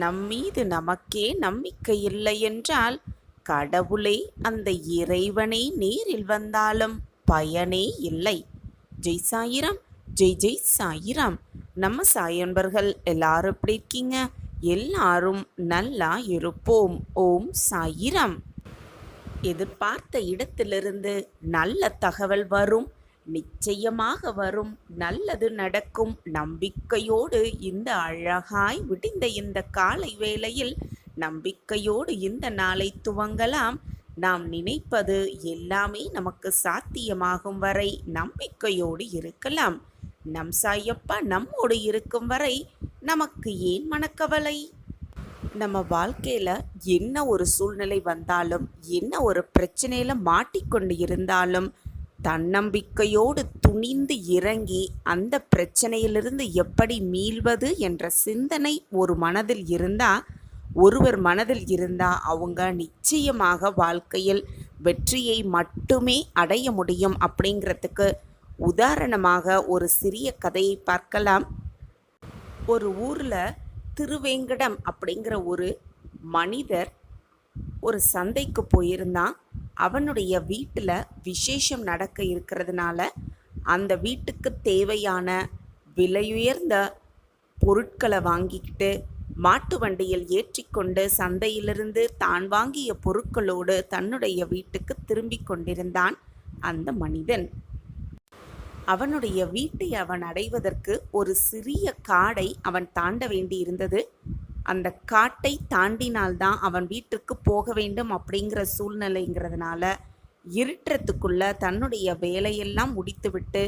நம்மீது நமக்கே நம்பிக்கை இல்லை என்றால் கடவுளே அந்த இறைவனே நேரில் வந்தாலும் பயனே இல்லை. ஜெய் சாயிராம். ஜெய் ஜெய் சாயிராம். நம்ம சாயன்பர்கள் எல்லாரும் எப்படி இருக்கீங்க? எல்லாரும் நல்லா இருப்போம். ஓம் சாயிராம். எதிர்பார்த்த இடத்திலிருந்து நல்ல தகவல் வரும், நிச்சயமாக வரும், நல்லது நடக்கும் நம்பிக்கையோடு இந்த அழகாய் விடிந்த இந்த காலை வேளையில் நம்பிக்கையோடு இந்த நாளை துவங்கலாம். நாம் நினைப்பது எல்லாமே நமக்கு சாத்தியமாகும் வரை நம்பிக்கையோடு இருக்கலாம். நம் சாயப்பா நம்மோடு இருக்கும் வரை நமக்கு ஏன் மனக்கவலை? நம்ம வாழ்க்கையில் என்ன ஒரு சூழ்நிலை வந்தாலும், என்ன ஒரு பிரச்சனையில் மாட்டிக்கொண்டு இருந்தாலும், தன்னம்பிக்கையோடு துணிந்து இறங்கி அந்த பிரச்சனையிலிருந்து எப்படி மீள்வது என்ற சிந்தனை ஒருவர் மனதில் இருந்தால் அவங்க நிச்சயமாக வாழ்க்கையில் வெற்றியை மட்டுமே அடைய முடியும். அப்படிங்கிறதுக்கு உதாரணமாக ஒரு சிறிய கதையை பார்க்கலாம். ஒரு ஊரில் திருவேங்கடம் அப்படிங்கிற ஒரு மனிதர் ஒரு சந்தைக்கு போயிருந்தான். அவனுடைய வீட்டில் விசேஷம் நடக்க இருக்கிறதுனால அந்த வீட்டுக்கு தேவையான விலையுயர்ந்த பொருட்களை வாங்கிக்கிட்டு மாட்டு வண்டியில் ஏற்றிக்கொண்டு சந்தையிலிருந்து தான் வாங்கிய பொருட்களோடு தன்னுடைய வீட்டுக்கு திரும்பி கொண்டிருந்தான் அந்த மனிதன். அவனுடைய வீட்டை அவன் அடைவதற்கு ஒரு சிறிய காடை அவன் தாண்ட வேண்டி இருந்தது. அந்த காட்டை தாண்டினால்தான் அவன் வீட்டுக்கு போக வேண்டும் அப்படிங்கிற சூழ்நிலைங்கிறதுனால இருட்டுறதுக்குள்ள தன்னுடைய வேலையெல்லாம் முடித்துவிட்டு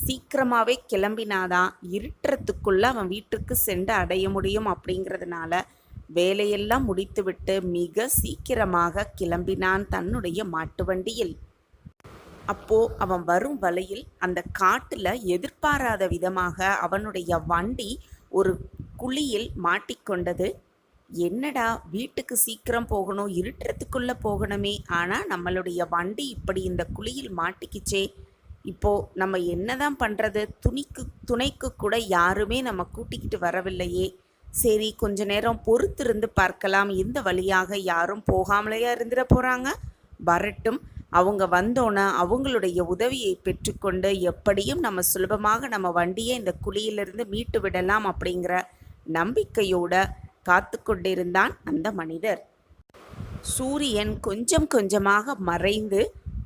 சீக்கிரமாகவே கிளம்பினாதான் இருட்டுறதுக்குள்ள அவன் வீட்டுக்கு சென்று அடைய முடியும். அப்படிங்கிறதுனால வேலையெல்லாம் முடித்துவிட்டு மிக சீக்கிரமாக கிளம்பினான் தன்னுடைய மாட்டு வண்டியில். அப்போ அவன் வரும் வழியில் அந்த காட்டில் எதிர்பாராத விதமாக அவனுடைய வண்டி ஒரு குழியில் மாட்டிக்கொண்டது. என்னடா, வீட்டுக்கு சீக்கிரம் போகணும், இருட்டுறதுக்குள்ளே போகணுமே, ஆனால் நம்மளுடைய வண்டி இப்படி இந்த குழியில் மாட்டிக்கிச்சே, இப்போது நம்ம என்னதான் பண்ணுறது? துணைக்கு கூட யாருமே நம்ம கூட்டிக்கிட்டு வரவில்லையே. சரி, கொஞ்ச நேரம் பொறுத்திருந்து பார்க்கலாம், இந்த வழியாக யாரும் போகாமலேயா இருந்துட போகிறாங்க, வரட்டும், அவங்க வந்தோன்னே அவங்களுடைய உதவியை பெற்றுக்கொண்டு எப்படியும் நம்ம சுலபமாக நம்ம வண்டியை இந்த குழியிலிருந்து மீட்டு விடலாம் அப்படிங்கிற நம்பிக்கையோட காத்து கொண்டிருந்தான் அந்த மனிதர். சூரியன் கொஞ்சம் கொஞ்சமாக மறைந்து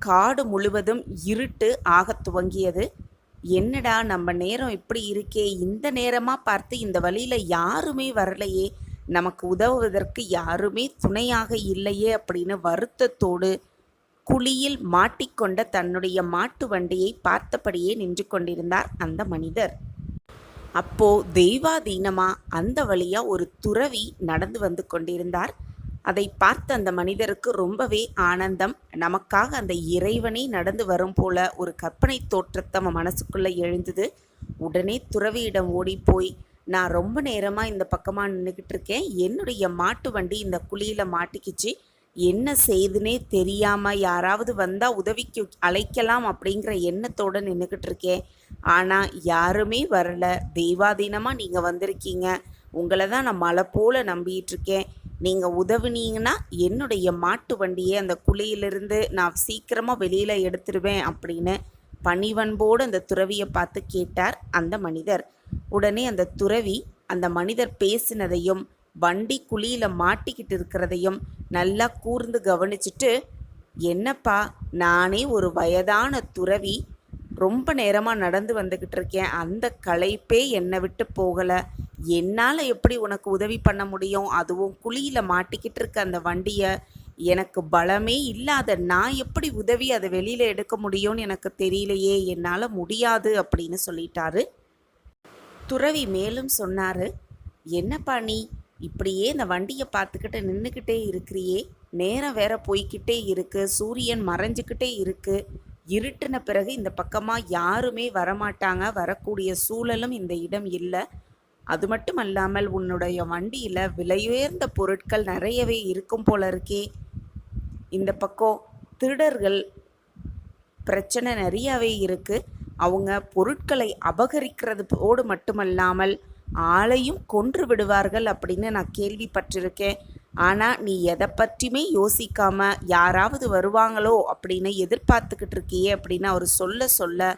காடு முழுவதும் இருட்டு ஆக துவங்கியது. என்னடா, நம்ம நேரம் இப்படி இருக்கே, இந்த நேரமாக பார்த்து இந்த வழியில் யாருமே வரலையே, நமக்கு உதவுவதற்கு யாருமே துணையாக இல்லையே அப்படின்னு வருத்தத்தோடு குழியில் மாட்டிக்கொண்ட தன்னுடைய மாட்டு வண்டியை பார்த்தபடியே நின்று கொண்டிருந்தார் அந்த மனிதர். அப்போ தெய்வாதீனமா அந்த வழியா ஒரு துறவி நடந்து வந்து கொண்டிருந்தார். அதை பார்த்த அந்த மனிதருக்கு ரொம்பவே ஆனந்தம். நமக்காக அந்த இறைவனே நடந்து வரும் போல ஒரு கற்பனை தோற்றத்தை மனசுக்குள்ளே எழுந்தது. உடனே துறவியிடம் ஓடி போய், நான் ரொம்ப நேரமாக இந்த பக்கமாக நின்றுக்கிட்டு இருக்கேன், என்னுடைய மாட்டு வண்டி இந்த குழியில் மாட்டிக்கிச்சு, என்ன செய்துனே தெரியாமல் யாராவது வந்தால் உதவிக்கு அழைக்கலாம் அப்படிங்கிற எண்ணத்தோடு நின்றுக்கிட்டு இருக்கேன், ஆனால் யாருமே வரலை, தெய்வாதீனமாக நீங்கள் வந்திருக்கீங்க, உங்களை தான் நான் மலை போல் நம்பிகிட்ருக்கேன், நீங்கள் உதவுனீங்கன்னா என்னுடைய மாட்டு வண்டியை அந்த குழியிலிருந்து நான் சீக்கிரமாக வெளியில் எடுத்துருவேன் அப்படின்னு பணிவன்போடு அந்த துறவியை பார்த்து கேட்டார் அந்த மனிதர். உடனே அந்த துறவி அந்த மனிதர் பேசினதையும் வண்டி குழியில் மாட்டிக்கிட்டு இருக்கிறதையும் நல்லா கூர்ந்து கவனிச்சுட்டு, என்னப்பா, நானே ஒரு வயதான துறவி, ரொம்ப நேரமாக நடந்து வந்துக்கிட்டு இருக்கேன், அந்த களைப்பே என்னை விட்டு போகலை, என்னால் எப்படி உனக்கு உதவி பண்ண முடியும், அதுவும் குழியில் மாட்டிக்கிட்டு இருக்க அந்த வண்டியை எனக்கு பலமே இல்லாத நான் எப்படி உதவி அதை வெளியில் எடுக்க முடியும்னு எனக்கு தெரியலையே, என்னால் முடியாது அப்படின்னு சொல்லிட்டாரு. துறவி மேலும் சொன்னார், என்னப்பா நீ இப்படியே இந்த வண்டியை பார்த்துக்கிட்டு நின்றுக்கிட்டே இருக்கிறியே, நேரம் வேற போய்கிட்டே இருக்கு, சூரியன் மறைஞ்சிக்கிட்டே இருக்கு, இருட்டின பிறகு இந்த பக்கமாக யாருமே வரமாட்டாங்க, வரக்கூடிய சூழலும் இந்த இடம் இல்லை, அது மட்டும் அல்லாமல் உன்னுடைய வண்டியில் விலையுயர்ந்த பொருட்கள் நிறையவே இருக்கும் போல இருக்கே, இந்த பக்கம் திருடர்கள் பிரச்சனை நிறையாவே இருக்குது, அவங்க பொருட்களை அபகரிக்கிறதோடு மட்டுமல்லாமல் ஆளையும் கொன்று விடுவார்கள் அப்படின்னு நான் கேள்விப்பட்டிருக்கேன். ஆனால் நீ எதை பற்றியுமே யோசிக்காம யாராவது வருவாங்களோ அப்படின்னு எதிர்பார்த்துக்கிட்டு இருக்கியே அப்படின்னு அவர் சொல்ல சொல்ல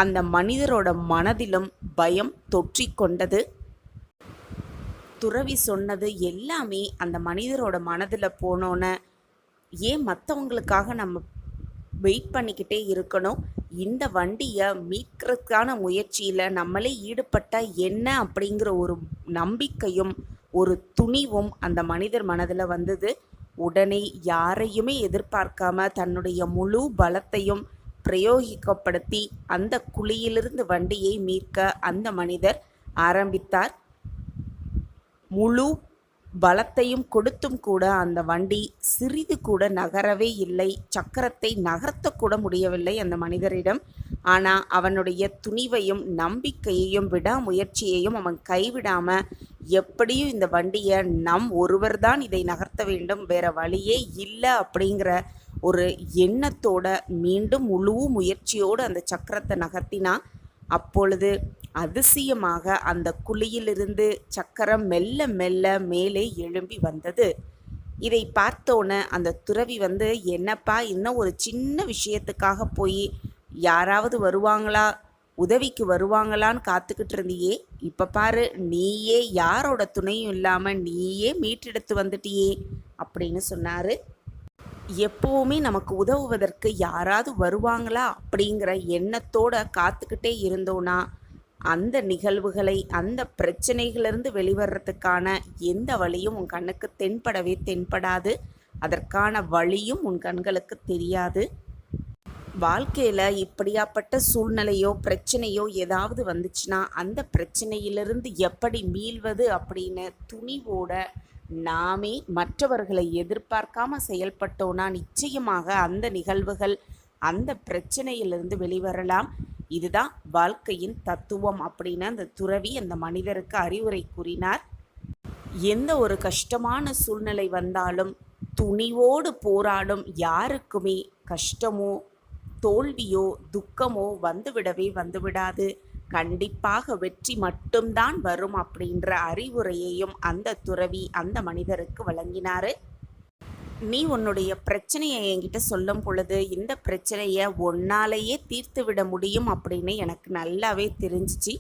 அந்த மனிதரோட மனதிலும் பயம் தொற்றிக்கொண்டது. துறவி சொன்னது எல்லாமே அந்த மனிதரோட மனதில் போனோன்னே, ஏன் மற்றவங்களுக்காக நம்ம வெயிட் பண்ணிக்கிட்டே இருக்கணும், இந்த வண்டியை மீட்கிறதுக்கான முயற்சியில் நம்மளே ஈடுபட்டால் என்ன அப்படிங்கிற ஒரு நம்பிக்கையும் ஒரு துணிவும் அந்த மனிதர் மனதில் வந்தது. உடனே யாரையுமே எதிர்பார்க்காம தன்னுடைய முழு பலத்தையும் பிரயோகிக்கப்படுத்தி அந்த குழியிலிருந்து வண்டியை மீட்க அந்த மனிதர் ஆரம்பித்தார். முழு பலத்தையும் கொடுத்தும் கூட அந்த வண்டி சிறிது கூட நகரவே இல்லை. சக்கரத்தை நகர்த்தக்கூட முடியவில்லை அந்த மனிதரிடம். ஆனால் அவனுடைய துணிவையும் நம்பிக்கையையும் விடாமுயற்சியையும் அவன் கைவிடாமல், எப்படியும் இந்த வண்டியை நம் ஒருவர் தான் இதை நகர்த்த வேண்டும், வேற வழியே இல்லை அப்படிங்கிற ஒரு எண்ணத்தோட மீண்டும் முழு முயற்சியோடு அந்த சக்கரத்தை நகர்த்தினான். அப்பொழுது அதிசயமாக அந்த குழியிலிருந்து சக்கரம் மெல்ல மெல்ல மேலே எழும்பி வந்தது. இதை பார்த்தோன்னே அந்த துறவி என்னப்பா, இன்னும் ஒரு சின்ன விஷயத்துக்காக போய் யாராவது வருவாங்களா, உதவிக்கு வருவாங்களான்னு காத்துக்கிட்டு இருந்தியே, இப்போ பாரு நீயே யாரோட துணையும் இல்லாமல் நீயே மீட்டெடுத்து வந்துட்டியே அப்படின்னு சொன்னார். எப்போவுமே நமக்கு உதவுவதற்கு யாராவது வருவாங்களா அப்படிங்கிற எண்ணத்தோடு காத்துக்கிட்டே இருந்தோன்னா அந்த நிகழ்வுகளை, அந்த பிரச்சனைகளிலிருந்து வெளிவரத்துக்கான எந்த வழியும் உன் கண்ணுக்கு தென்படவே தென்படாது. அதற்கான வழியும் உன் கண்களுக்கு தெரியாது. வாழ்க்கையில் இப்படியாப்பட்ட சூழ்நிலையோ பிரச்சனையோ ஏதாவது வந்துச்சுன்னா அந்த பிரச்சனையிலிருந்து எப்படி மீள்வது அப்படின்னு துணிவோட நாமே மற்றவர்களை எதிர்பார்க்காம செயல்பட்டோன்னா நிச்சயமாக அந்த நிகழ்வுகள், அந்த பிரச்சனையிலிருந்து வெளிவரலாம். இதுதான் வாழ்க்கையின் தத்துவம் அப்படின்னு அந்த துறவி அந்த மனிதருக்கு அறிவுரை கூறினார். எந்த ஒரு கஷ்டமான சூழ்நிலை வந்தாலும் துணிவோடு போராடும் யாருக்குமே கஷ்டமோ தோல்வியோ துக்கமோ வந்துவிடாது. கண்டிப்பாக வெற்றி மட்டும்தான் வரும் அப்படின்ற அறிவுரையையும் அந்த துறவி அந்த மனிதருக்கு வழங்கினார். நீ உன்னுடைய பிரச்சனையை என்கிட்ட சொல்லும் பொழுது இந்த பிரச்சனையை ஒன்னாலேயே தீர்த்து விட முடியும் அப்படின்னு எனக்கு நல்லாவே தெரிஞ்சிச்சு.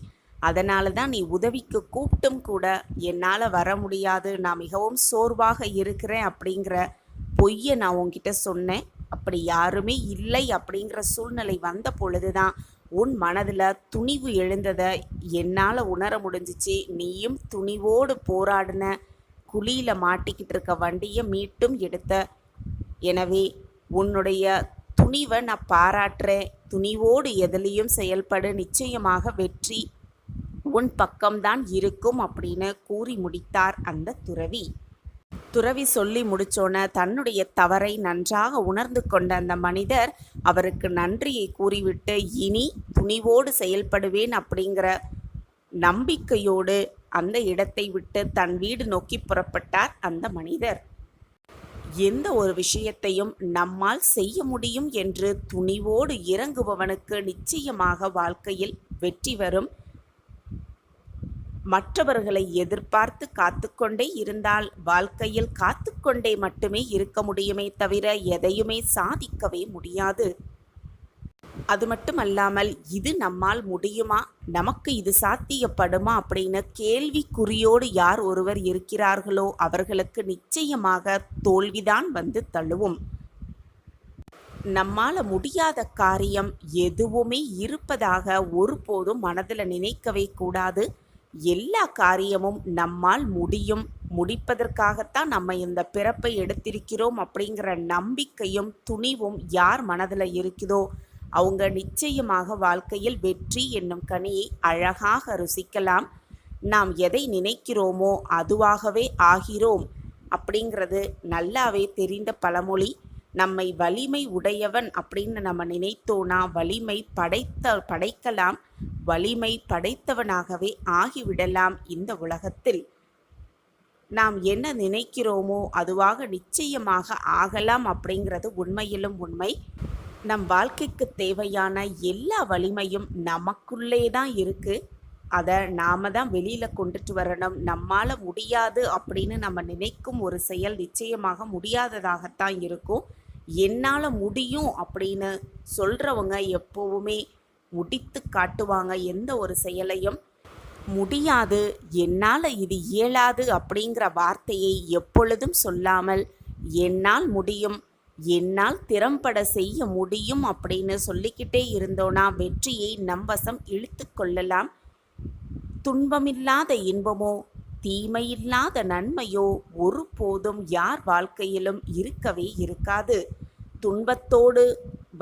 அதனால தான் நீ உதவிக்கு கூப்பிட்டும் கூட என்னால் வர முடியாது, நான் மிகவும் சோர்வாக இருக்கிறேன் அப்படிங்கிற பொய்யை நான் உன்கிட்ட சொன்னேன். அப்படி யாருமே இல்லை அப்படிங்கிற சூழ்நிலை வந்த பொழுது தான் உன் மனதில் துணிவு எழுந்ததை என்னால் உணர முடிஞ்சிச்சு. நீயும் துணிவோடு போராடின, குழியில் மாட்டிக்கிட்டு இருக்க வண்டியை மீட்டும் எடுத்த. எனவே உன்னுடைய துணிவை நான் பாராட்டுறேன். துணிவோடு எதிலையும் செயல்படு, நிச்சயமாக வெற்றி உன் பக்கம்தான் இருக்கும் அப்படின்னு கூறி முடித்தார் அந்த துறவி. துறவி சொல்லி முடித்தோன்னே தன்னுடைய தவறை நன்றாக உணர்ந்து கொண்ட அந்த மனிதர் அவருக்கு நன்றியை கூறிவிட்டு இனி துணிவோடு செயல்படுவேன் அப்படிங்கிற நம்பிக்கையோடு அந்த இடத்தை விட்டு தன் வீடு நோக்கி புறப்பட்டார் அந்த மனிதர். எந்த ஒரு விஷயத்தையும் நம்மால் செய்ய முடியும் என்று துணிவோடு இறங்குபவனுக்கு நிச்சயமாக வாழ்க்கையில் வெற்றி வரும். மற்றவர்களை எதிர்பார்த்து காத்துக்கொண்டே இருந்தால் வாழ்க்கையில் காத்துக்கொண்டே மட்டுமே இருக்க முடியுமே தவிர எதையுமே சாதிக்கவே முடியாது. அது மட்டுமல்லாமல் இது நம்மால் முடியுமா, நமக்கு இது சாத்தியப்படுமா அப்படின்னு கேள்விக்குறியோடு யார் ஒருவர் இருக்கிறார்களோ அவர்களுக்கு நிச்சயமாக தோல்விதான் வந்து தழுவும். நம்மால் முடியாத காரியம் எதுவுமே இருப்பதாக ஒருபோதும் மனதில் நினைக்கவே கூடாது. எல்லா காரியமும் நம்மால் முடியும், முடிப்பதற்காகத்தான் நம்ம இந்த பிறப்பை எடுத்திருக்கிறோம் அப்படிங்கிற நம்பிக்கையும் துணிவும் யார் மனதில் இருக்குதோ அவங்க நிச்சயமாக வாழ்க்கையில் வெற்றி என்னும் கனியை அழகாக ருசிக்கலாம். நாம் எதை நினைக்கிறோமோ அதுவாகவே ஆகிறோம் அப்படிங்கிறது நல்லாவே தெரிந்த பழமொழி. நம்மை வலிமை உடையவன் அப்படின்னு நம்ம நினைத்தோன்னா வலிமை படைக்கலாம், வலிமை படைத்தவனாகவே ஆகிவிடலாம். இந்த உலகத்தில் நாம் என்ன நினைக்கிறோமோ அதுவாக நிச்சயமாக ஆகலாம் அப்படிங்கிறது உண்மையிலும் உண்மை. நம் வாழ்க்கைக்கு தேவையான எல்லா வலிமையும் நமக்குள்ளே தான் இருக்குது. அதை நாம தான் வெளியில் கொண்டுட்டு வரணும். நம்மால் முடியாது அப்படின்னு நம்ம நினைக்கும் ஒரு செயல் நிச்சயமாக முடியாததாகத்தான் இருக்கும். என்னால் முடியும் அப்படின்னு சொல்கிறவங்க எப்போவுமே முடித்து காட்டுவாங்க எந்த ஒரு செயலையும். முடியாது, என்னால் இது இயலாது அப்படிங்கிற வார்த்தையை எப்பொழுதும் சொல்லாமல் என்னால் முடியும், என்னால் திறம்பட செய்ய முடியும் அப்படின்னு சொல்லிக்கிட்டே இருந்தோன்னா வெற்றியை நம்வசம் இழுத்து கொள்ளலாம். துன்பமில்லாத இன்பமோ தீமையில்லாத நன்மையோ ஒருபோதும் யார் வாழ்க்கையிலும் இருக்கவே இருக்காது. துன்பத்தோடு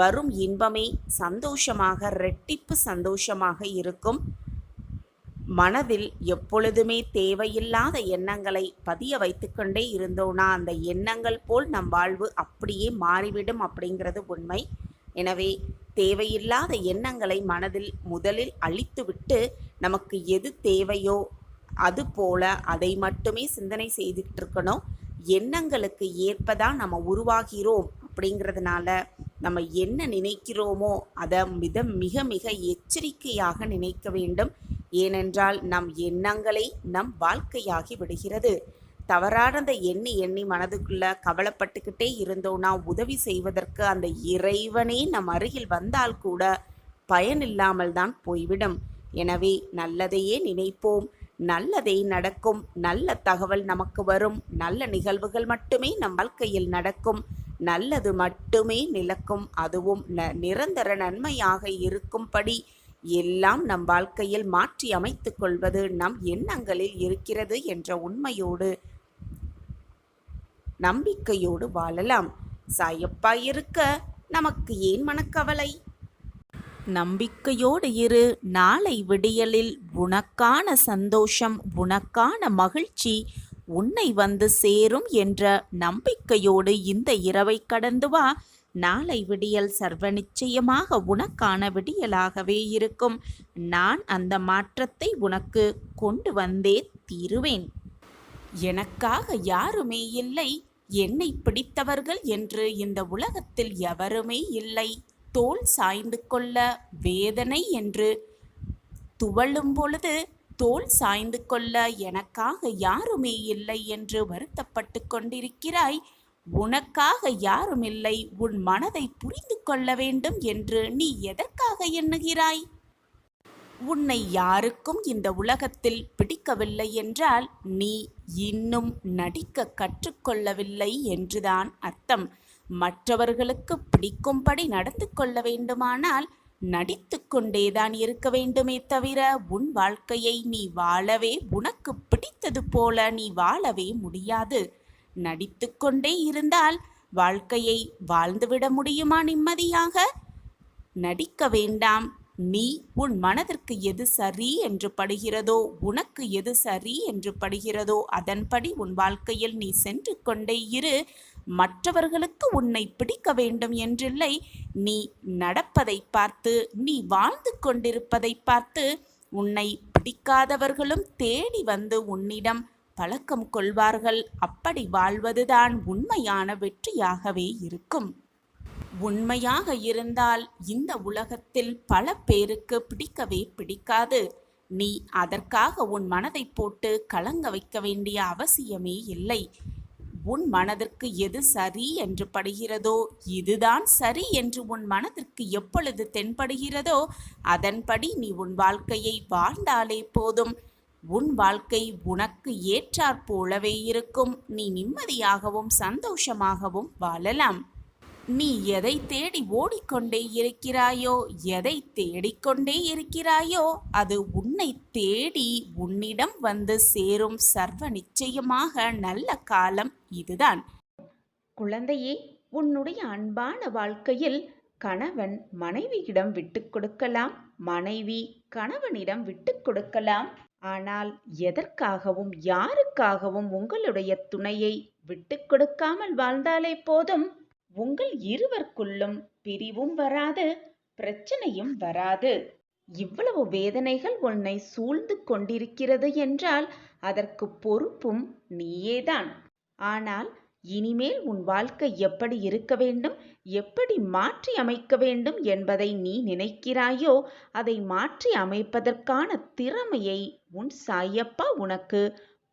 வரும் இன்பமே சந்தோஷமாக, இரட்டிப்பு சந்தோஷமாக இருக்கும். மனதில் எப்பொழுதுமே தேவையில்லாத எண்ணங்களை பதிய வைத்துக்கொண்டே இருந்தோன்னா அந்த எண்ணங்கள் போல் நம் வாழ்வு அப்படியே மாறிவிடும் அப்படிங்கிறது உண்மை. எனவே தேவையில்லாத எண்ணங்களை மனதில் முதலில் அழித்துவிட்டு நமக்கு எது தேவையோ அது போல அதை மட்டுமே சிந்தனை செய்துக்கிட்டு இருக்கணும். எண்ணங்களுக்கு ஏற்பதான் நம்ம உருவாகிறோம் அப்படிங்கிறதுனால நம்ம என்ன நினைக்கிறோமோ அதை மிக மிக எச்சரிக்கையாக நினைக்க வேண்டும். ஏனென்றால் நம் எண்ணங்களே நம் வாழ்க்கையாகி விடுகிறது. தவறானதை எண்ணி எண்ணி மனதுக்குள்ள கவலைப்பட்டுக்கிட்டே இருந்தோன்னா உதவி செய்வதற்கு அந்த இறைவனே நம் அருகில் வந்தால் கூட பயனில்லாமல் தான் போய்விடும். எனவே நல்லதையே நினைப்போம், நல்லதே நடக்கும். நல்ல தகவல் நமக்கு வரும். நல்ல நிகழ்வுகள் மட்டுமே நம் வாழ்க்கையில் நடக்கும். நல்லது மட்டுமே நிலக்கும். அதுவும் நிரந்தர நன்மையாக இருக்கும்படி எல்லாம் நம் வாழ்க்கையில் மாற்றி அமைத்துக் கொள்வது நம் எண்ணங்களில் இருக்கிறது என்ற உண்மையோடு நம்பிக்கையோடு வாழலாம். சாயப்பா இருக்க நமக்கு ஏன் மனக்கவலை? நம்பிக்கையோடு இரு. நாளை விடியலில் உனக்கான சந்தோஷம், உனக்கான மகிழ்ச்சி உன்னை வந்து சேரும் என்ற நம்பிக்கையோடு இந்த இரவை கடந்து வா. நாளை விடியல் சர்வ நிச்சயமாக உனக்கான விடியலாகவே இருக்கும். நான் அந்த மாற்றத்தை உனக்கு கொண்டு வந்தே தீருவேன். எனக்காக யாருமே இல்லை, என்னை பிடித்தவர்கள் என்று இந்த உலகத்தில் எவருமே இல்லை. தோள் சாய்ந்து கொள்ள வேதனை என்று துவளும் பொழுது தோள் சாய்ந்து கொள்ள எனக்காக யாருமே இல்லை என்று வருத்தப்பட்டு கொண்டிருக்கிறாய். உனக்காக யாரும் இல்லை, உன் மனதை புரிந்து கொள்ள வேண்டும் என்று நீ எதற்காக எண்ணுகிறாய்? உன்னை யாருக்கும் இந்த உலகத்தில் பிடிக்கவில்லை என்றால் நீ இன்னும் நடிக்க கற்றுக்கொள்ளவில்லை என்றுதான் அர்த்தம். மற்றவர்களுக்கு பிடிக்கும்படி நடந்து கொள்ள வேண்டுமானால் நடித்து கொண்டேதான் இருக்க வேண்டுமே தவிர உன் வாழ்க்கையை நீ வாழவே, உனக்கு பிடித்தது போல நீ வாழவே முடியாது. நடித்து கொண்டே இருந்தால் வாழ்க்கையை வாழ்ந்துவிட முடியுமா நிம்மதியாக? நடிக்க வேண்டாம். நீ உன் மனதிற்கு எது சரி என்று படுகிறதோ, உனக்கு எது சரி என்று படுகிறதோ அதன்படி உன் வாழ்க்கையில் நீ சென்று கொண்டே இரு. மற்றவர்களுக்கு உன்னை பிடிக்க வேண்டும் என்றில்லை. நீ நடப்பதை பார்த்து, நீ வாழ்ந்து கொண்டிருப்பதை பார்த்து உன்னை பிடிக்காதவர்களும் தேடி வந்து உன்னிடம் பழக்கம் கொள்வார்கள். அப்படி வாழ்வதுதான் உண்மையான வெற்றியாகவே இருக்கும். உண்மையாக இருந்தால் இந்த உலகத்தில் பல பேருக்கு பிடிக்கவே பிடிக்காது. நீ அதற்காக உன் மனதை போட்டு கலங்க வைக்க வேண்டிய அவசியமே இல்லை. உன் மனதிற்கு எது சரி என்று படுகிறதோ, இதுதான் சரி என்று உன் மனதிற்கு எப்பொழுது தென்படுகிறதோ அதன்படி நீ உன் வாழ்க்கையை வாழ்ந்தாலே போதும். உன் வாழ்க்கை உனக்கு ஏற்றாற் போலவே இருக்கும். நீ நிம்மதியாகவும் சந்தோஷமாகவும் வாழலாம். நீ எதை தேடி ஓடிக்கொண்டே இருக்கிறாயோ, எதை தேடிக்கொண்டே இருக்கிறாயோ அது உன்னை தேடி உன்னிடம் வந்து சேரும். சர்வ நிச்சயமாக நல்ல காலம் இதுதான். குழந்தையே, உன்னுடைய அன்பான வாழ்க்கையில் கணவன் மனைவியிடம் விட்டு கொடுக்கலாம், மனைவி கணவனிடம் விட்டு கொடுக்கலாம். ஆனால் எதற்காகவும் யாருக்காகவும் உங்களுடைய துணையை விட்டு கொடுக்காமல் வாழ்ந்தாலே போதும். உங்கள் இருவருக்குள்ளும் பிரிவும் வராது, பிரச்சனையும் வராது. இவ்வளவு வேதனைகள் உன்னை சூழ்ந்து கொண்டிருக்கிறது என்றால் அதற்கு பொறுப்பும் நீயேதான். ஆனால் இனிமேல் உன் வாழ்க்கை எப்படி இருக்க வேண்டும், எப்படி மாற்றி அமைக்க வேண்டும் என்பதை நீ நினைக்கிறாயோ அதை மாற்றி அமைப்பதற்கான திறமையை உன் சாயப்பா உனக்கு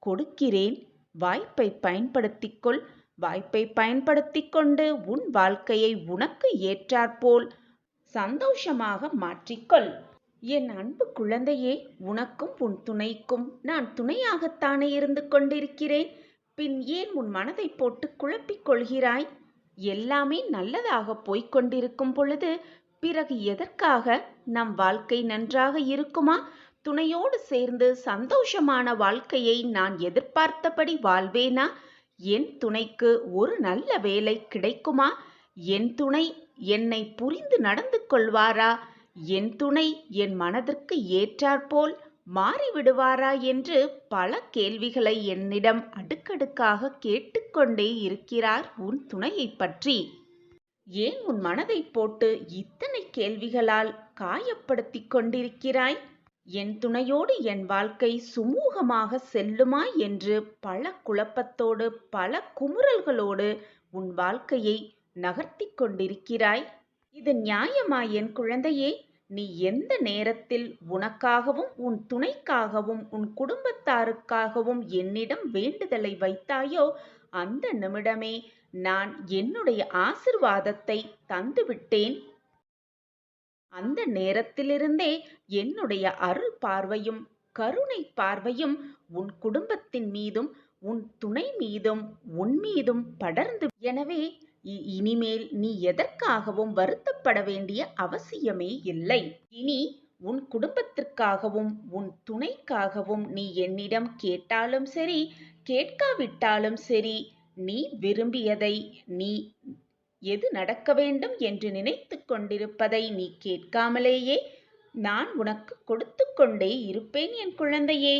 கொடுக்கிறேன். வாய்ப்பை பயன்படுத்திக்கொள். வாய்ப்பை பயன்படுத்திக் கொண்டு உன் வாழ்க்கையை உனக்கு ஏற்றாற்போல் சந்தோஷமாக மாற்றிக்கொள். என் அன்பு குழந்தையே, உனக்கும் உன் துணைக்கும் நான் துணையாகத்தானே இருந்து கொண்டிருக்கிறேன். பின் ஏன் உன் மனதை போட்டு குழப்பிக் கொள்கிறாய்? எல்லாமே நல்லதாக போய்க் கொண்டிருக்கும் பொழுது பிறகு எதற்காக? நம் வாழ்க்கை நன்றாக இருக்குமா? துணையோடு சேர்ந்து சந்தோஷமான வாழ்க்கையை நான் எதிர்பார்த்தபடி வாழ்வேனா? என் துணைக்கு ஒரு நல்ல வேலை கிடைக்குமா? என் துணை என்னை புரிந்து நடந்து கொள்வாரா? என் துணை என் மனதிற்கு ஏற்றாற்போல் மாறிவிடுவாரா என்று பல கேள்விகளை என்னிடம் அடுக்கடுக்காக கேட்டுக்கொண்டே இருக்கிறார் உன் துணையை பற்றி. ஏன் உன் மனதை போட்டு இத்தனை கேள்விகளால் காயப்படுத்திக் கொண்டிருக்கிறாய்? என் துணையோடு என் வாழ்க்கை சுமூகமாக செல்லுமா என்று பல குழப்பத்தோடு பல குமுறல்களோடு உன் வாழ்க்கையை நகர்த்தி கொண்டிருக்கிறாய். இது நியாயமா என் குழந்தையே? நீ எந்த நேரத்தில் உனக்காகவும் உன் துணைக்காகவும் உன் குடும்பத்தாருக்காகவும் என்னிடம் வேண்டுதலை வைத்தாயோ அந்த நிமிடமே நான் என்னுடைய ஆசிர்வாதத்தை தந்துவிட்டேன். அந்த நேரத்திலிருந்தே என்னுடைய அருள் பார்வையும் கருணை பார்வையும் உன் குடும்பத்தின் மீதும் உன் துணை மீதும் உன் மீதும் படர்ந்து. எனவே இனிமேல் நீ எதற்காகவும் வருத்தப்பட வேண்டிய அவசியமே இல்லை. இனி உன் குடும்பத்திற்காகவும் உன் துணைக்காகவும் நீ என்னிடம் கேட்டாலும் சரி கேட்காவிட்டாலும் சரி, நீ விரும்பியதை, நீ எது நடக்க வேண்டும் என்று நினைத்து கொண்டிருப்பதை நீ கேட்காமலேயே நான் உனக்கு கொடுத்து கொண்டே இருப்பேன் என் குழந்தையே.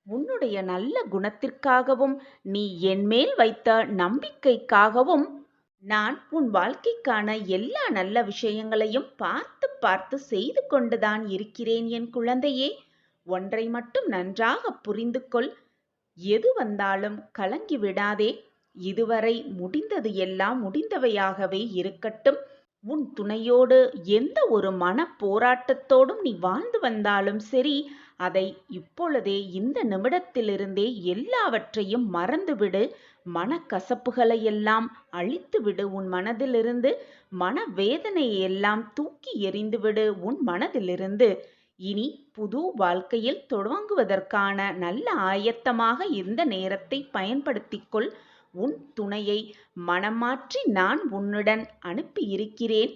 உன்னுடைய நல்ல குணத்திற்காகவும் நீ என்மேல் வைத்த நம்பிக்கைக்காகவும் நான் உன் வாழ்க்கைக்கான எல்லா நல்ல விஷயங்களையும் பார்த்து பார்த்து செய்து கொண்டுதான் இருக்கிறேன் என் குழந்தையே. ஒன்றை மட்டும் நன்றாக புரிந்து கொள். எது வந்தாலும் கலங்கி விடாதே. இதுவரை முடிந்தது எல்லாம் முடிந்தவையாகவே இருக்கட்டும். உன் துணையோடு எந்த ஒரு மன போராட்டத்தோடும் நீ வாழ்ந்து வந்தாலும் சரி, அதை இப்பொழுதே இந்த நிமிடத்திலிருந்தே எல்லாவற்றையும் மறந்துவிடு. மனக்கசப்புகளையெல்லாம் அழித்துவிடு. உன் மனதிலிருந்து மனவேதனையெல்லாம் தூக்கி எறிந்துவிடு உன் மனதிலிருந்து. இனி புது வாழ்க்கையில் தொடங்குவதற்கான நல்ல ஆயத்தமாக இந்த நேரத்தை பயன்படுத்திக்கொள். உன் துணையை மனம் மாற்றி நான் உன்னுடன் அனுப்பியிருக்கிறேன்.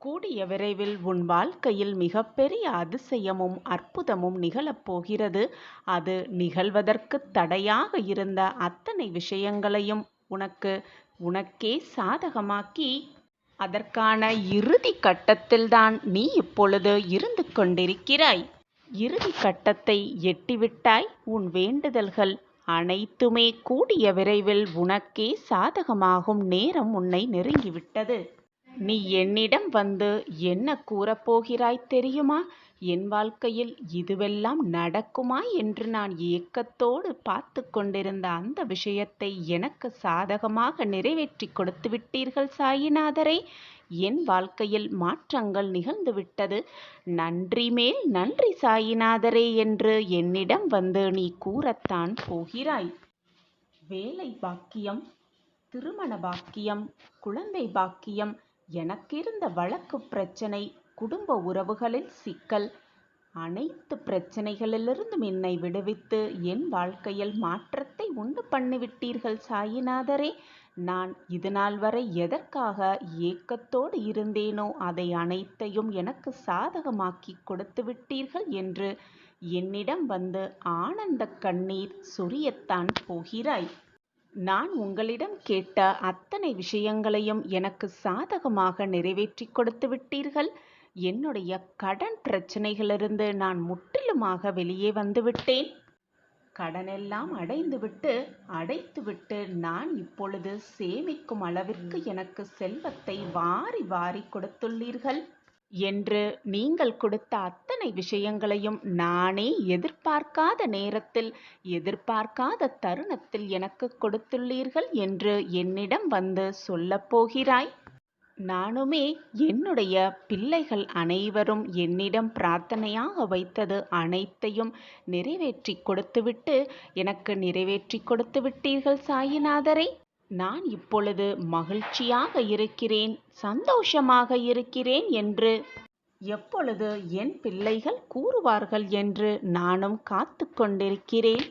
கூடிய விரைவில் உன் வாழ்க்கையில் மிகப்பெரிய அதிசயமும் அற்புதமும் நிகழப்போகிறது. அது நிகழ்வதற்கு தடையாக இருந்த அத்தனை விஷயங்களையும் உனக்கே சாதகமாக்கி அதற்கான இறுதி கட்டத்தில்தான் நீ இப்பொழுது இருந்து கொண்டிருக்கிறாய். இறுதி கட்டத்தை எட்டிவிட்டாய். உன் வேண்டுதல்கள் அனைத்துமே கூடிய விரைவில் உனக்கே சாதகமாகும் நேரம் உன்னை நெருங்கிவிட்டது. நீ என்னிடம் வந்து என்ன கூறப்போகிறாய் தெரியுமா? என் வாழ்க்கையில் இதுவெல்லாம் நடக்குமா என்று நான் ஏக்கத்தோடு பார்த்து கொண்டிருந்த அந்த விஷயத்தை எனக்கு சாதகமாக நிறைவேற்றி கொடுத்து விட்டீர்கள் சாயிநாதரே. என் வாழ்க்கையில் மாற்றங்கள் நிகழ்ந்துவிட்டது. நன்றி மேல் நன்றி சாயிநாதரே என்று என்னிடம் வந்து நீ கூறத்தான் போகிறாய். வேலை பாக்கியம், திருமண பாக்கியம், குழந்தை பாக்கியம், எனக்கிருந்த வழக்கு பிரச்சனை, குடும்ப உறவுகளில் சிக்கல், அனைத்து பிரச்சனைகளிலிருந்தும் என்னை விடுவித்து என் வாழ்க்கையில் மாற்றத்தை உண்டு பண்ணிவிட்டீர்கள் சாயிநாதரே. நான் இதுநாள் வரை எதற்காக ஏக்கத்தோடு இருந்தேனோ அதை அனைத்தையும் எனக்கு சாதகமாக்கி கொடுத்து விட்டீர்கள் என்று என்னிடம் வந்து ஆனந்த கண்ணீர் சொரியத்தான் போகிறாய். நான் உங்களிடம் கேட்ட அத்தனை விஷயங்களையும் எனக்கு சாதகமாக நிறைவேற்றி கொடுத்து விட்டீர்கள். என்னுடைய கடன் பிரச்சனைகளிலிருந்து நான் முற்றிலுமாக வெளியே வந்துவிட்டேன். கடனெல்லாம் அடைத்துவிட்டு நான் இப்பொழுது சேமிக்கும் அளவிற்கு எனக்கு செல்வத்தை வாரி வாரி கொடுத்துள்ளீர்கள். என்று நீங்கள் கொடுத்த அத்தனை விஷயங்களையும் நானே எதிர்பார்க்காத நேரத்தில், எதிர்பார்க்காத தருணத்தில் எனக்கு கொடுத்துள்ளீர்கள் என்று என்னிடம் வந்து சொல்லப் போகிறாய். நானுமே என்னுடைய பிள்ளைகள் அனைவரும் என்னிடம் பிரார்த்தனையாக வைத்தது அனைத்தையும் நிறைவேற்றி கொடுத்துவிட்டு எனக்கு நிறைவேற்றி கொடுத்து விட்டீர்கள் சாயிநாதரே. நான் இப்பொழுது மகிழ்ச்சியாக இருக்கிறேன், சந்தோஷமாக இருக்கிறேன் என்று எப்பொழுது என் பிள்ளைகள் கூறுவார்கள் என்று நானும் காத்து கொண்டிருக்கிறேன்.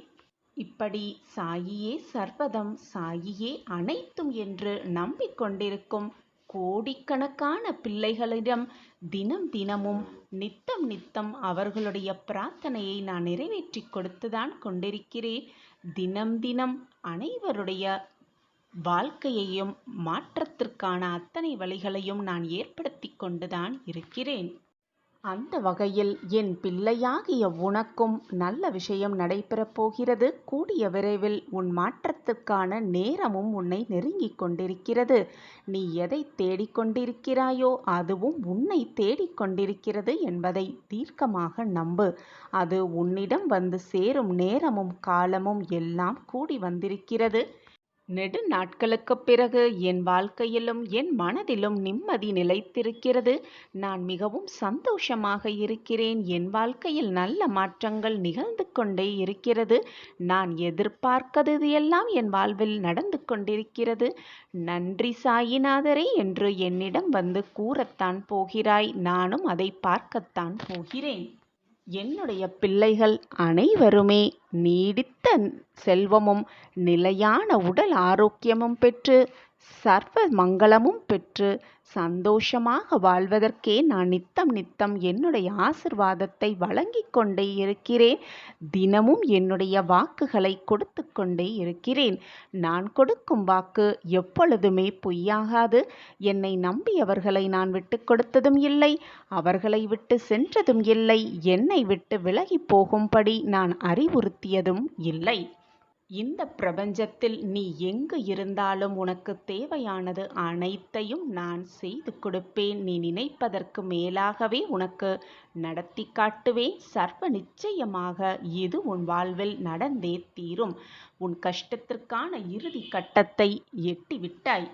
இப்படி சாயியே சர்வதம், சாயியே அனைத்தும் என்று நம்பிக்கொண்டிருக்கும் கோடிக்கணக்கான பிள்ளைகளிடம் தினம் தினமும் நித்தம் நித்தம் அவர்களுடைய பிரார்த்தனையை நான் நிறைவேற்றி கொடுத்துதான் கொண்டிருக்கிறேன். தினம் தினம் அனைவருடைய வாழ்க்கையையும் மாற்றத்திற்கான அத்தனை வழிகளையும் நான் ஏற்படுத்தி கொண்டுதான் இருக்கிறேன். அந்த வகையில் என் பிள்ளையாகிய உனக்கும் நல்ல விஷயம் நடைபெறப் போகிறது. கூடிய விரைவில் உன் மாற்றத்துக்கான நேரமும் உன்னை நெருங்கிக் கொண்டிருக்கிறது. நீ எதை தேடிக்கொண்டிருக்கிறாயோ அதுவும் உன்னை தேடிக்கொண்டிருக்கிறது என்பதை தீர்க்கமாக நம்பு. அது உன்னிடம் வந்து சேரும் நேரமும் காலமும் எல்லாம் கூடி வந்திருக்கிறது. நெடு நாட்களுக்குப் பிறகு என் வாழ்க்கையிலும் என் மனதிலும் நிம்மதி நிலைத்திருக்கிறது. நான் மிகவும் சந்தோஷமாக இருக்கிறேன். என் வாழ்க்கையில் நல்ல மாற்றங்கள் நிகழ்ந்து கொண்டே இருக்கிறது. நான் எதிர்பார்க்கிறது எல்லாம் என் வாழ்வில் நடந்து கொண்டிருக்கிறது. நன்றி சாயிநாதரே என்று என்னிடம் வந்து கூறத்தான் போகிறாய். நானும் அதை பார்க்கத்தான் போகிறேன். என்னுடைய பிள்ளைகள் அனைவருமே நீடித்த செல்வமும் நிலையான உடல் ஆரோக்கியமும் பெற்று சர்வ மங்களமும் பெற்று சந்தோஷமாக வாழ்வதற்கே நான் நித்தம் நித்தம் என்னுடைய ஆசிர்வாதத்தை வழங்கிக் கொண்டே இருக்கிறேன். தினமும் என்னுடைய வாக்குகளை கொடுத்து கொண்டே இருக்கிறேன். நான் கொடுக்கும் வாக்கு எப்பொழுதுமே பொய்யாகாது. என்னை நம்பியவர்களை நான் விட்டு கொடுத்ததும் இல்லை, அவர்களை விட்டு சென்றதும் இல்லை, என்னை விட்டு விலகி போகும்படி நான் அறிவுறுத்தியதும் இல்லை. இந்த பிரபஞ்சத்தில் நீ எங்கு இருந்தாலும் உனக்கு தேவையானது அனைத்தையும் நான் செய்து கொடுப்பேன். நீ நினைப்பதற்கு மேலாகவே உனக்கு நடத்தி காட்டுவேன். சர்வ நிச்சயமாக இது உன் வாழ்வில் நடந்தே தீரும். உன் கஷ்டத்திற்கான இறுதி கட்டத்தை எட்டிவிட்டாய்.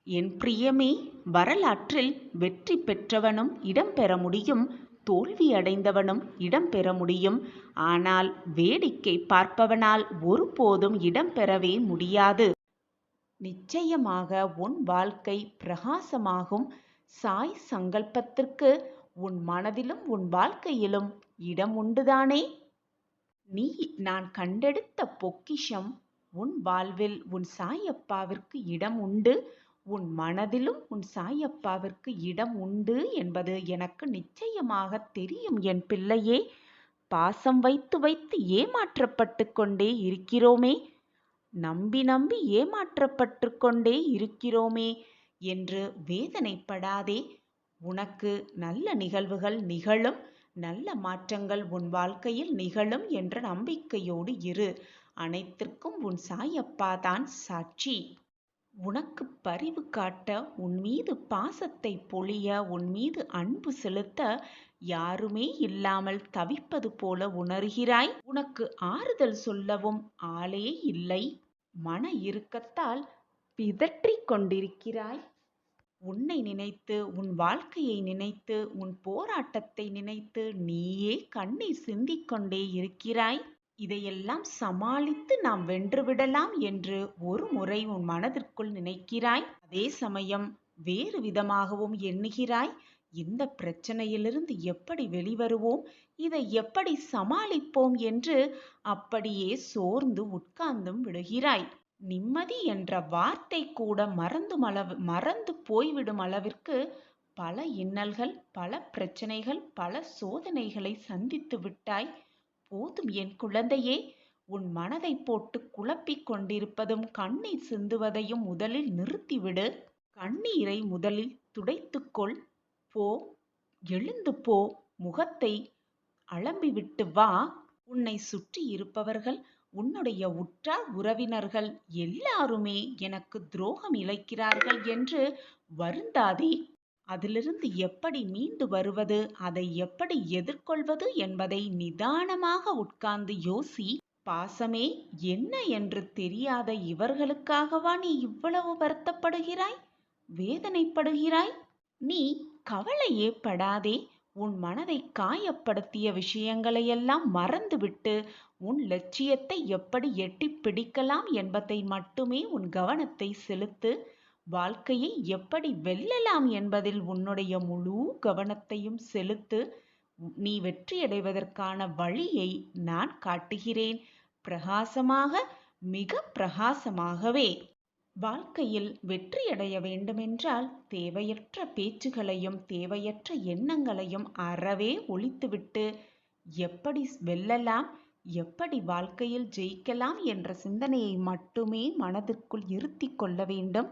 என் பிரியமே, வரலாற்றில் வெற்றி பெற்றவனும் இடம்பெற முடியும், தோல்வி அடைந்தவனும் இடம்பெற முடியும். ஆனால் வேடிக்கை பார்ப்பவனால் ஒருபோதும் இடம்பெறவே முடியாது. நிச்சயமாக உன் வாழ்க்கை பிரகாசமாகும். சாய் சங்கல்பத்திற்கு உன் மனதிலும் உன் வாழ்க்கையிலும் இடம் உண்டுதானே? நீ நான் கண்டெடுத்த பொக்கிஷம். உன் வாழ்வில் உன் சாயப்பாவிற்கு இடம் உண்டு. உன் மனதிலும் உன் சாயப்பாவிற்கு இடம் உண்டு என்பது எனக்கு நிச்சயமாக தெரியும் என் பிள்ளையே. பாசம் வைத்து வைத்து ஏமாற்றப்பட்டு கொண்டே இருக்கிறோமே, நம்பி நம்பி ஏமாற்றப்பட்டு கொண்டே இருக்கிறோமே என்று வேதனைப்படாதே. உனக்கு நல்ல நிகழ்வுகள் நிகழும், நல்ல மாற்றங்கள் உன் வாழ்க்கையில் நிகழும் என்ற நம்பிக்கையோடு இரு. அனைத்திற்கும் உன் சாயப்பா தான் சாட்சி. உனக்கு பரிவு காட்ட, உன் மீது பாசத்தை பொழிய, உன் மீது அன்பு செலுத்த யாருமே இல்லாமல் தவிப்பது போல உணர்கிறாய். உனக்கு ஆறுதல் சொல்லவும் ஆளே இல்லை. மன இறுக்கத்தால் பிதற்றிக் கொண்டிருக்கிறாய். உன்னை நினைத்து, உன் வாழ்க்கையை நினைத்து, உன் போராட்டத்தை நினைத்து நீயே கண்ணீர் சிந்திக் கொண்டே இருக்கிறாய். இதையெல்லாம் சமாளித்து நாம் வென்றுவிடலாம் என்று ஒரு முறை உன் மனதிற்குள் நினைக்கிறாய். அதே சமயம் வேறு விதமாகவும் எண்ணுகிறாய். இந்த பிரச்சனையிலிருந்து எப்படி வெளிவருவோம், இதை எப்படி சமாளிப்போம் என்று அப்படியே சோர்ந்து உட்கார்ந்தும் விடுகிறாய். நிம்மதி என்ற வார்த்தை கூட மறந்து போய்விடும் அளவிற்கு பல இன்னல்கள், பல பிரச்சனைகள், பல சோதனைகளை சந்தித்து விட்டாய். போதும் என் குழந்தையே, உன் மனதை போட்டு குழப்பிக் கொண்டிருப்பதும் கண்ணீர் சிந்துவதையும் முதலில் நிறுத்திவிடு. கண்ணீரை முதலில் துடைத்துக்கொள். போ, எழுந்து போ, முகத்தை அலம்பிவிட்டு வா. உன்னை சுற்றி இருப்பவர்கள், உன்னுடைய உற்றார் உறவினர்கள் எல்லாருமே எனக்கு துரோகம் இழைக்கிறார்கள் என்று வருந்தாதே. அதிலிருந்து எப்படி மீண்டு வருவது, அதை எப்படி எதிர்கொள்வது என்பதை நிதானமாக உட்கார்ந்து யோசி. பாசமே என்ன என்று தெரியாத இவர்களுக்காகவா நீ இவ்வளவு வருத்தப்படுகிறாய், வேதனைப்படுகிறாய்? நீ கவலையே படாதே. உன் மனதை காயப்படுத்திய விஷயங்களையெல்லாம் மறந்துவிட்டு உன் லட்சியத்தை எப்படி எட்டிப் பிடிக்கலாம் என்பதை மட்டுமே உன் கவனத்தை செலுத்து. வாழ்க்கையை எப்படி வெல்லலாம் என்பதில் உன்னுடைய முழு கவனத்தையும் செலுத்து. நீ வெற்றியடைவதற்கான வழியை நான் காட்டுகிறேன். பிரகாசமாக, மிக பிரகாசமாகவே. வாழ்க்கையில் வெற்றியடைய வேண்டுமென்றால் தேவையற்ற பேச்சுகளையும் தேவையற்ற எண்ணங்களையும் அறவே ஒழித்துவிட்டு எப்படி வெல்லலாம், எப்படி வாழ்க்கையில் ஜெயிக்கலாம் என்ற சிந்தனையை மட்டுமே மனதிற்குள் இருத்திக் கொள்ள வேண்டும்.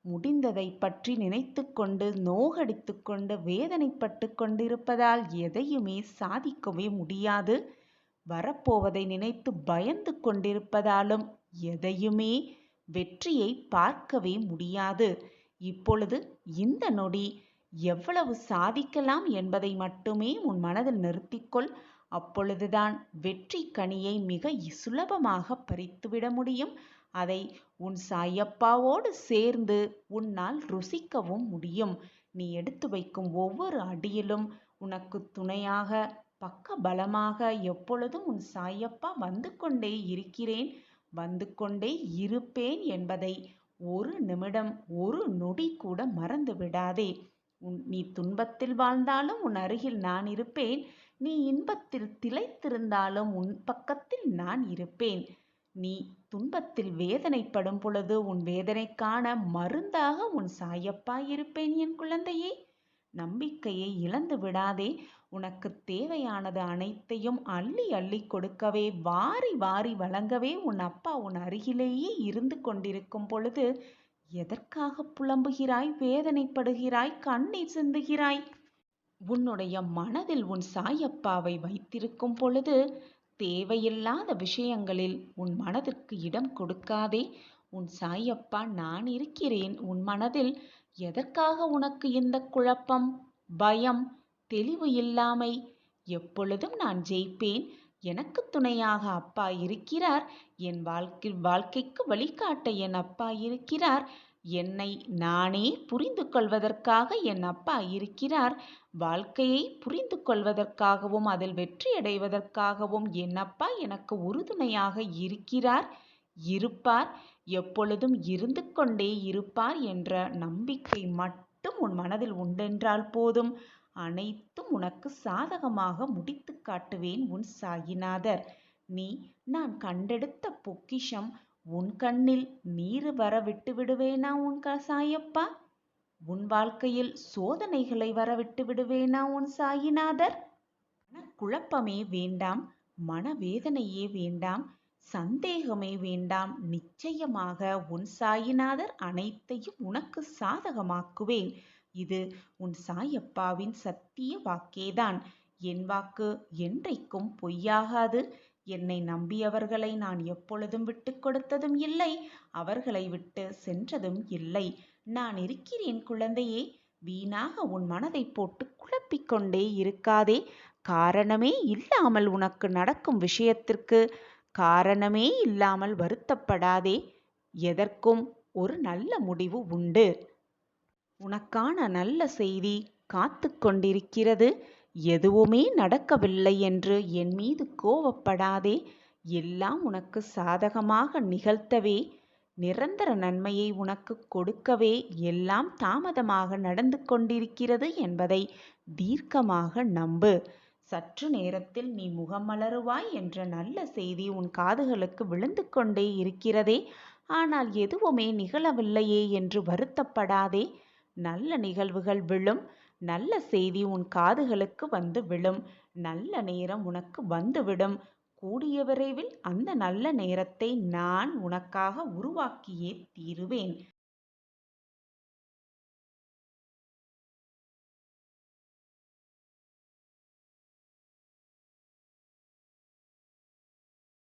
முடிந்ததை பற்றி நினைத்து கொண்டு நோகடித்து கொண்டு வேதனைப்பட்டு கொண்டிருப்பதால் எதையுமே சாதிக்கவே முடியாது. வரப்போவதை நினைத்து பயந்து கொண்டிருப்பதாலும் எதையுமே வெற்றியை பார்க்கவே முடியாது. இப்பொழுது இந்த நொடி எவ்வளவு சாதிக்கலாம் என்பதை மட்டுமே உன் மனதில் நிறுத்திக்கொள். அப்பொழுதுதான் வெற்றி கனியை மிக சுலபமாக பறித்துவிட முடியும். அதை உன் சாயப்பாவோடு சேர்ந்து உன்னால் ருசிக்கவும் முடியும். நீ எடுத்து வைக்கும் ஒவ்வொரு அடியிலும் உனக்கு துணையாக, பக்க பலமாக எப்பொழுதும் உன் சாயப்பா வந்து கொண்டே இருக்கிறேன், வந்து கொண்டே இருப்பேன் என்பதை ஒரு நிமிடம், ஒரு நொடி கூட மறந்து விடாதே. நீ துன்பத்தில் வாழ்ந்தாலும் உன் அருகில் நான் இருப்பேன். நீ இன்பத்தில் திளைத்திருந்தாலும் உன் பக்கத்தில் நான் இருப்பேன். நீ துன்பத்தில் வேதனைப்படும் பொழுது உன் வேதனைக்கான மருந்தாக உன் சாயப்பா இருப்பேன் என் குழந்தையே. நம்பிக்கையை இழந்து விடாதே. உனக்கு தேவையானது அனைத்தையும் அள்ளி அள்ளி கொடுக்கவே, வாரி வாரி வழங்கவே உன் அப்பா உன் அருகிலேயே இருந்து கொண்டிருக்கும் பொழுது எதற்காக புலம்புகிறாய், வேதனைப்படுகிறாய், கண்ணீர் சிந்துகிறாய்? உன்னுடைய மனதில் உன் சாயப்பாவை வைத்திருக்கும் பொழுது தேவையில்லாத விஷயங்களில் உன் மனதிற்கு இடம் கொடுக்காதே. உன் சாயப்பா நான் இருக்கிறேன் உன் மனதில். எதற்காக உனக்கு இந்த குழப்பம், பயம், தெளிவு இல்லாமை? எப்பொழுதும் நான் ஜெயிப்பேன். எனக்கு துணையாக அப்பா இருக்கிறார். என் வாழ்க்கைக்கு வழிகாட்ட என் அப்பா இருக்கிறார். என்னை நானே புரிந்து கொள்வதற்காக என் அப்பா இருக்கிறார். வாழ்க்கையை புரிந்து கொள்வதற்காகவும் அதில் வெற்றியடைவதற்காகவும் என் அப்பா எனக்கு உறுதுணையாக இருக்கிறார், இருப்பார், எப்பொழுதும் இருந்து கொண்டே இருப்பார் என்ற நம்பிக்கை மட்டும் உன் மனதில் உண்டென்றால் போதும். அனைத்தும் உனக்கு சாதகமாக முடித்து காட்டுவேன் உன் சாயிநாதர். நீ நான் கண்டெடுத்த பொக்கிஷம். உன் கண்ணில் நீர் வர விட்டு விடுவேனா உன் சாயப்பா? உன் வாழ்க்கையில் சோதனைகளை வரவிட்டு விடுவேனா உன் சாயிநாதர்? குழப்பமே வேண்டாம், மனவேதனையே வேண்டாம், சந்தேகமே வேண்டாம். நிச்சயமாக உன் சாயிநாதர் அனைத்தையும் உனக்கு சாதகமாக்குவேன். இது உன் சாயப்பாவின் சத்திய வாக்கேதான். என் வாக்கு என்றைக்கும் பொய்யாகாது. என்னை நம்பியவர்களை நான் எப்பொழுதும் விட்டு கொடுத்ததும் இல்லை, அவர்களை விட்டு சென்றதும் இல்லை. நான் இருக்கிறேன் குழந்தையே. வீணாக உன் மனதை போட்டு குழப்பிக்கொண்டே இருக்காதே. காரணமே இல்லாமல் உனக்கு நடக்கும் விஷயத்திற்கு காரணமே இல்லாமல் வருத்தப்படாதே. எதற்கும் ஒரு நல்ல முடிவு உண்டு. உனக்கான நல்ல செய்தி காத்து கொண்டிருக்கிறது. எதுவுமே நடக்கவில்லை என்று என் மீது கோபப்படாதே. எல்லாம் உனக்கு சாதகமாக நிகழ்த்தவே, நிரந்தர நன்மையை உனக்கு கொடுக்கவே எல்லாம் தாமதமாக நடந்து கொண்டிருக்கிறது என்பதை தீர்க்கமாக நம்பு. சற்று நேரத்தில் நீ முகமலருவாய் என்ற நல்ல செய்தி உன் காதுகளுக்கு விழுந்து கொண்டே இருக்கிறதே. ஆனால் எதுவுமே நிகழவில்லையே என்று வருத்தப்படாதே. நல்ல நிகழ்வுகள் விழும். நல்ல செய்தி உன் காதுகளுக்கு வந்து விழும். நல்ல நேரம் உனக்கு வந்துவிடும். கூடிய விரைவில் அந்த நல்ல நேரத்தை நான் உனக்காக உருவாக்கியே தீருவேன்.